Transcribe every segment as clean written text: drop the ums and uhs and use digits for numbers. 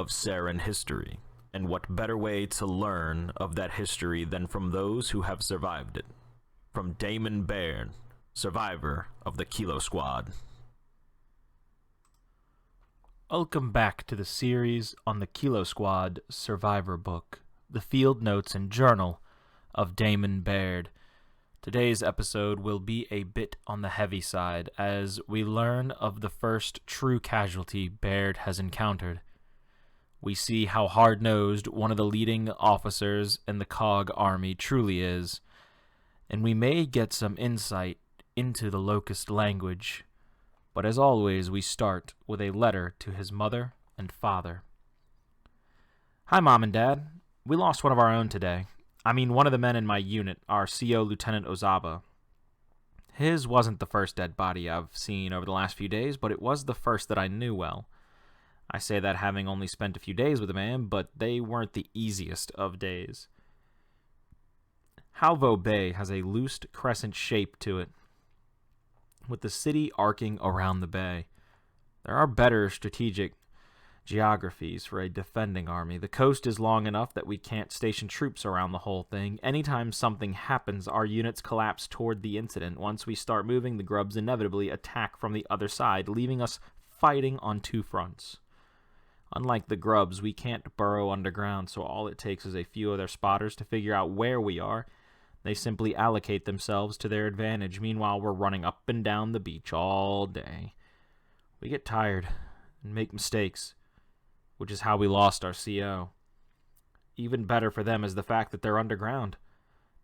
of Sarin history, and what better way to learn of that history than from those who have survived it? From Damon Baird, survivor of the Kilo Squad. Welcome back to the series on the Kilo Squad Survivor Book, the field notes and journal of Damon Baird. Today's episode will be a bit on the heavy side as we learn of the first true casualty Baird has encountered. We see how hard-nosed one of the leading officers in the COG army truly is, and we may get some insight into the Locust language. But as always, we start with a letter to his mother and father. Hi, Mom and Dad. We lost one of our own today. I mean, one of the men in my unit, our CO, Lieutenant Ozaba. His wasn't the first dead body I've seen over the last few days, but it was the first that I knew well. I say that having only spent a few days with the man, but they weren't the easiest of days. Halvo Bay has a loose crescent shape to it, with the city arcing around the bay. There are better strategic geographies for a defending army. The coast is long enough that we can't station troops around the whole thing. Anytime something happens, our units collapse toward the incident. Once we start moving, the grubs inevitably attack from the other side, leaving us fighting on two fronts. Unlike the grubs, we can't burrow underground, so all it takes is a few of their spotters to figure out where we are. They simply allocate themselves to their advantage. Meanwhile, we're running up and down the beach all day. We get tired and make mistakes, which is how we lost our CO. Even better for them is the fact that they're underground.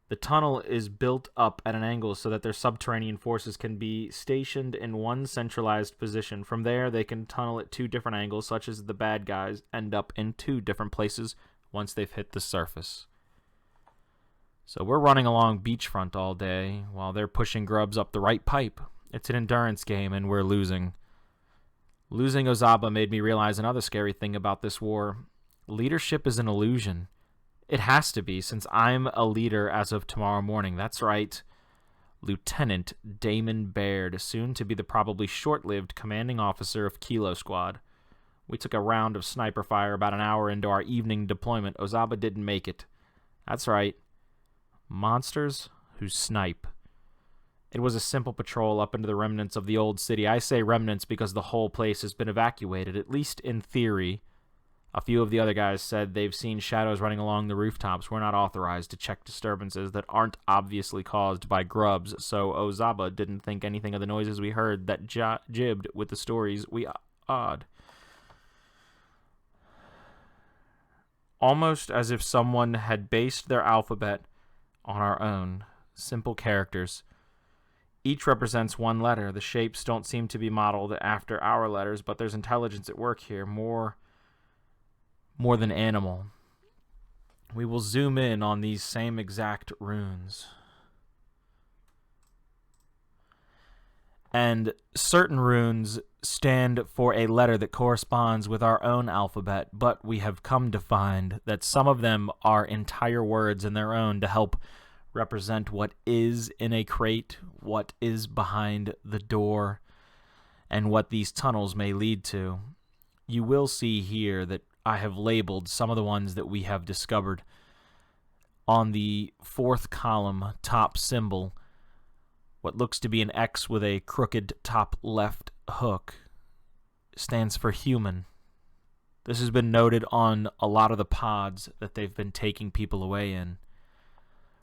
The tunnel is built up at an angle so that their subterranean forces can be stationed in one centralized position. From there, they can tunnel at two different angles, such as the bad guys end up in two different places once they've hit the surface. So we're running along beachfront all day while they're pushing grubs up the right pipe. It's an endurance game, and we're losing. Losing Ozaba made me realize another scary thing about this war. Leadership is an illusion. It has to be, since I'm a leader as of tomorrow morning. That's right. Lieutenant Damon Baird, soon to be the probably short-lived commanding officer of Kilo Squad. We took a round of sniper fire about an hour into our evening deployment. Ozaba didn't make it. That's right. Monsters who snipe. It was a simple patrol up into the remnants of the old city. I say remnants because the whole place has been evacuated, at least in theory. A few of the other guys said they've seen shadows running along the rooftops. We're not authorized to check disturbances that aren't obviously caused by grubs, so Ozaba didn't think anything of the noises we heard that jibbed with the stories we odd. Almost as if someone had based their alphabet on our own. Simple characters. Each represents one letter. The shapes don't seem to be modeled after our letters, but there's intelligence at work here, more than animal. We will zoom in on these same exact runes. And certain runes stand for a letter that corresponds with our own alphabet, but we have come to find that some of them are entire words in their own to help represent what is in a crate, what is behind the door, and what these tunnels may lead to. You will see here that I have labeled some of the ones that we have discovered. On the fourth column, top symbol, what looks to be an X with a crooked top left hook stands for human. This has been noted on a lot of the pods that they've been taking people away in.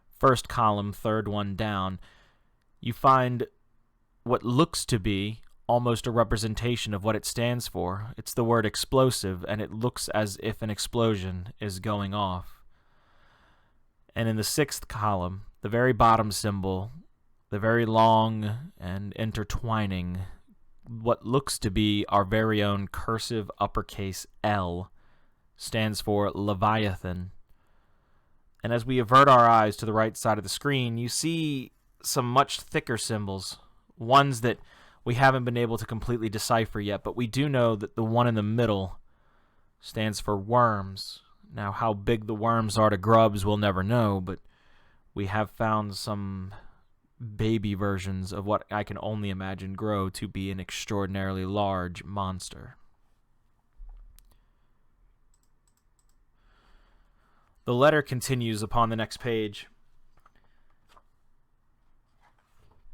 First column, third one down, you find what looks to be almost a representation of what it stands for. It's the word explosive, and it looks as if an explosion is going off. And in the sixth column, the very bottom symbol, the very long and intertwining, what looks to be our very own cursive uppercase L, stands for Leviathan. And as we avert our eyes to the right side of the screen, you see some much thicker symbols, ones that we haven't been able to completely decipher yet, but we do know that the one in the middle stands for worms. Now, how big the worms are to grubs, we'll never know, but we have found some baby versions of what I can only imagine grow to be an extraordinarily large monster. The letter continues upon the next page.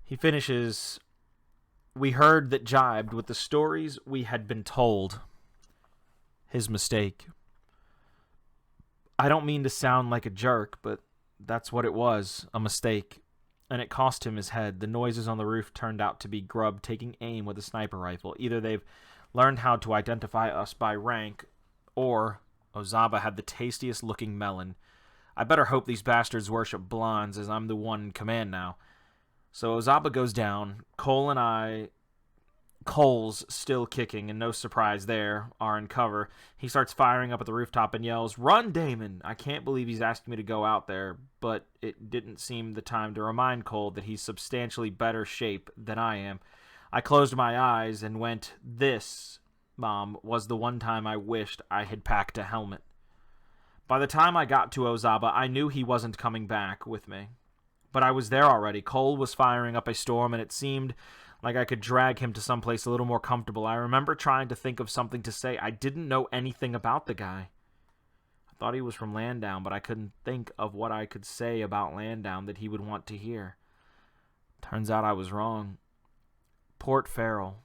He finishes, "We heard that jibed with the stories we had been told. His mistake. I don't mean to sound like a jerk, but that's what it was, a mistake. And it cost him his head. The noises on the roof turned out to be Grub taking aim with a sniper rifle. Either they've learned how to identify us by rank, or Ozaba had the tastiest looking melon. I better hope these bastards worship blondes, as I'm the one in command now." So Ozaba goes down. Cole's still kicking, and no surprise there, are in cover. He starts firing up at the rooftop and yells, "Run, Damon!" I can't believe he's asking me to go out there, but it didn't seem the time to remind Cole that he's substantially better shape than I am. I closed my eyes and went, "This, Mom, was the one time I wished I had packed a helmet." By the time I got to Ozaba, I knew he wasn't coming back with me. But I was there already. Cole was firing up a storm, and it seemed like I could drag him to someplace a little more comfortable. I remember trying to think of something to say. I didn't know anything about the guy. I thought he was from Landown, but I couldn't think of what I could say about Landown that he would want to hear. Turns out I was wrong. Port Farrell.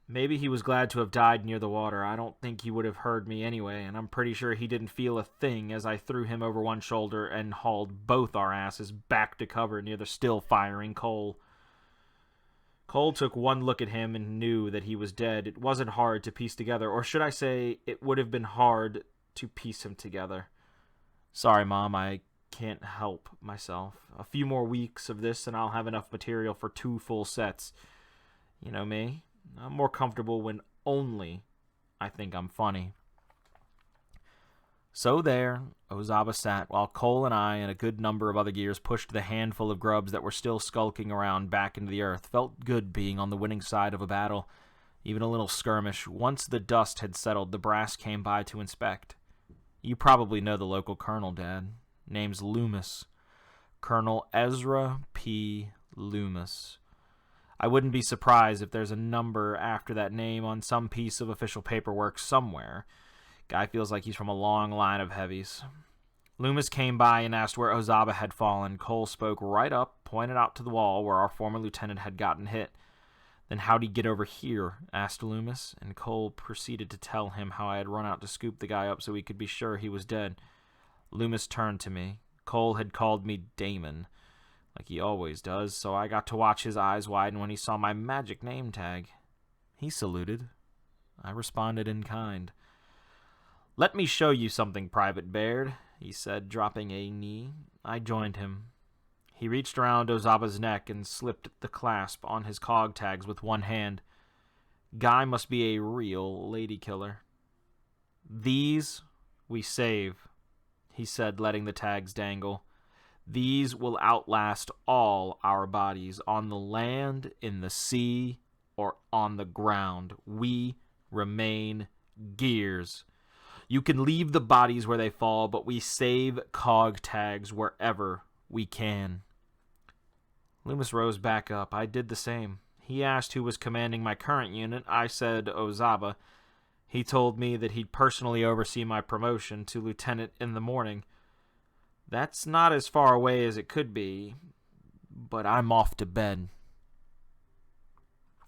Maybe he was glad to have died near the water. I don't think he would have heard me anyway, and I'm pretty sure he didn't feel a thing as I threw him over one shoulder and hauled both our asses back to cover near the still firing Cole. Cole took one look at him and knew that he was dead. It wasn't hard to piece together, or should I say, it would have been hard to piece him together. Sorry, Mom, I can't help myself. A few more weeks of this and I'll have enough material for 2 full sets. You know me. I'm more comfortable when only I think I'm funny. So there, Ozaba sat, while Cole and I and a good number of other gears pushed the handful of grubs that were still skulking around back into the earth. Felt good being on the winning side of a battle, even a little skirmish. Once the dust had settled, the brass came by to inspect. You probably know the local colonel, Dad. Name's Loomis. Colonel Ezra P. Loomis. I wouldn't be surprised if there's a number after that name on some piece of official paperwork somewhere. Guy feels like he's from a long line of heavies. Loomis came by and asked where Ozaba had fallen. Cole spoke right up, pointed out to the wall where our former lieutenant had gotten hit. "Then how'd he get over here?" asked Loomis, and Cole proceeded to tell him how I had run out to scoop the guy up so we could be sure he was dead. Loomis turned to me. Cole had called me Damon, like he always does, so I got to watch his eyes widen when he saw my magic name tag. He saluted. I responded in kind. "Let me show you something, Private Baird," he said, dropping a knee. I joined him. He reached around Ozaba's neck and slipped the clasp on his cog tags with one hand. Guy must be a real lady killer. "These we save," he said, letting the tags dangle. "These will outlast all our bodies, on the land, in the sea, or on the ground. We remain gears. You can leave the bodies where they fall, but we save cog tags wherever we can." Loomis rose back up. I did the same. He asked who was commanding my current unit. I said Ozaba. He told me that he'd personally oversee my promotion to lieutenant in the morning. That's not as far away as it could be, but I'm off to bed.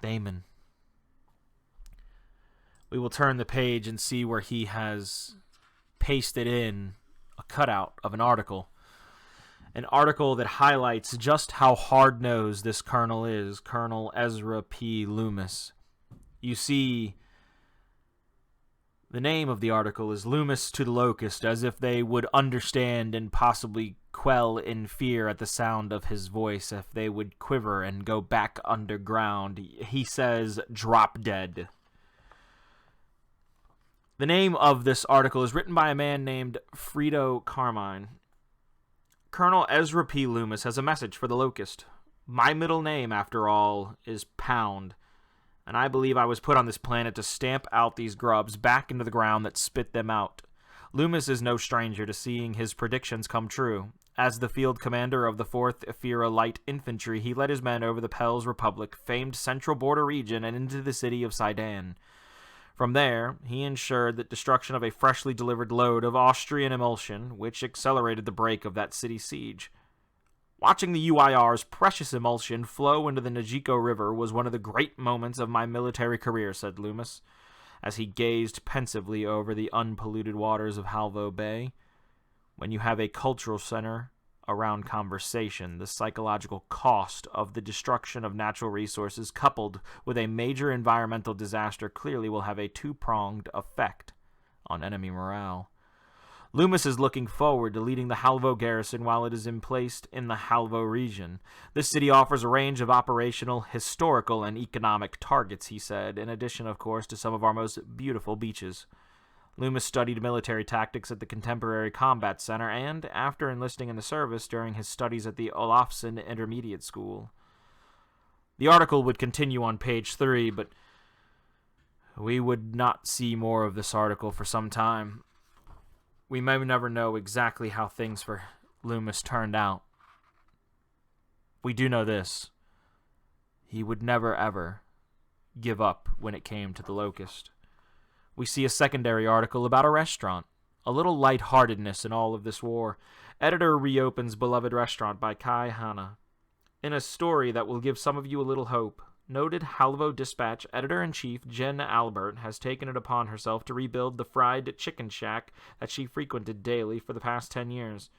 Damon. We will turn the page and see where he has pasted in a cutout of an article. An article that highlights just how hard-nosed this colonel is, Colonel Ezra P. Loomis. You see, the name of the article is Loomis to the Locust, as if they would understand and possibly quell in fear at the sound of his voice, if they would quiver and go back underground. He says, "Drop dead." The name of this article is written by a man named Frito Carmine. Colonel Ezra P. Loomis has a message for the Locust. My middle name, after all, is Pound, and I believe I was put on this planet to stamp out these grubs back into the ground that spit them out. Loomis is no stranger to seeing his predictions come true. As the field commander of the 4th Ephira Light Infantry, he led his men over the Pell's Republic, famed central border region, and into the city of Sidon. From there, he ensured that destruction of a freshly delivered load of Austrian emulsion, which accelerated the break of that city siege. Watching the UIR's precious emulsion flow into the Najiko River was one of the great moments of my military career, said Loomis, as he gazed pensively over the unpolluted waters of Halvo Bay. When you have a cultural center around conversation, the psychological cost of the destruction of natural resources coupled with a major environmental disaster clearly will have a two-pronged effect on enemy morale. Loomis is looking forward to leading the Halvo garrison while it is emplaced in the Halvo region. This city offers a range of operational, historical, and economic targets, he said, in addition, of course, to some of our most beautiful beaches. Loomis studied military tactics at the Contemporary Combat Center and, after enlisting in the service, during his studies at the Olafsson Intermediate School. The article would continue on page 3, but we would not see more of this article for some time. We may never know exactly how things for Loomis turned out. We do know this. He would never, ever give up when it came to the Locust. We see a secondary article about a restaurant. A little lightheartedness in all of this war. Editor reopens Beloved Restaurant by Kai Hanna. In a story that will give some of you a little hope, noted Halvo Dispatch editor-in-chief Jen Albert has taken it upon herself to rebuild the fried chicken shack that she frequented daily for the past 10 years.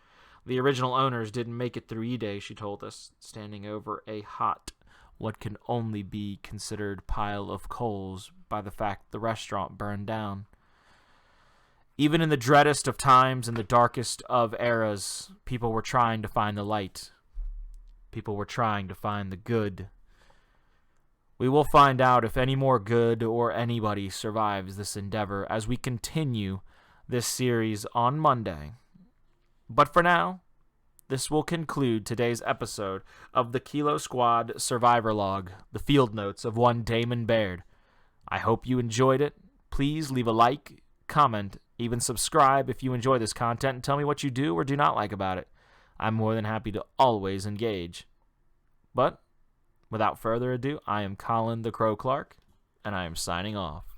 The original owners didn't make it through E-Day, she told us, standing over a hot, what can only be considered pile of coals by the fact the restaurant burned down. Even in the dreadest of times and the darkest of eras, people were trying to find the light. People were trying to find the good. We will find out if any more good or anybody survives this endeavor as we continue this series on Monday. But for now, this will conclude today's episode of the Kilo Squad Survivor Log, the field notes of one Damon Baird. I hope you enjoyed it. Please leave a like, comment, even subscribe if you enjoy this content and tell me what you do or do not like about it. I'm more than happy to always engage. But without further ado, I am Colin the Crow Clark, and I am signing off.